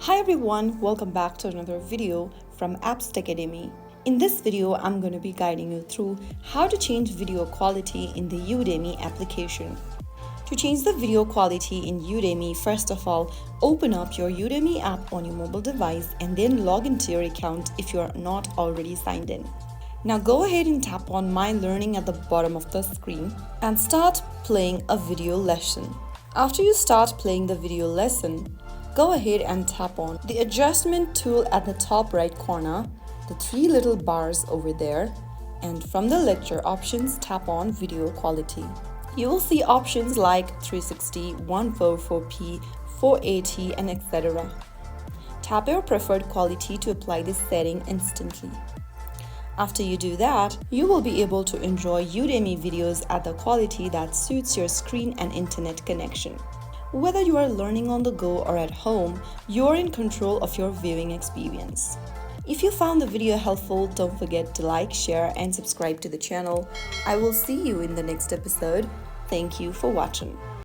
Hi everyone, welcome back to another video from Apps Academy. In this video, I'm going to be guiding you through how to change video quality in the Udemy application. To change the video quality in Udemy, first of all, open up your Udemy app on your mobile device and then log into your account if you are not already signed in. Now go ahead and tap on My Learning at the bottom of the screen and start playing a video lesson. After you start playing the video lesson, go ahead and tap on the adjustment tool at the top right corner, the three little bars over there, and from the lecture options, tap on video quality. You will see options like 360, 144p, 480, and etc. Tap your preferred quality to apply this setting instantly. After you do that, you will be able to enjoy Udemy videos at the quality that suits your screen and internet connection. Whether you are learning on the go or at home, you're in control of your viewing experience. If you found the video helpful, don't forget to like, share, and subscribe to the channel. I will see you in the next episode. Thank you for watching.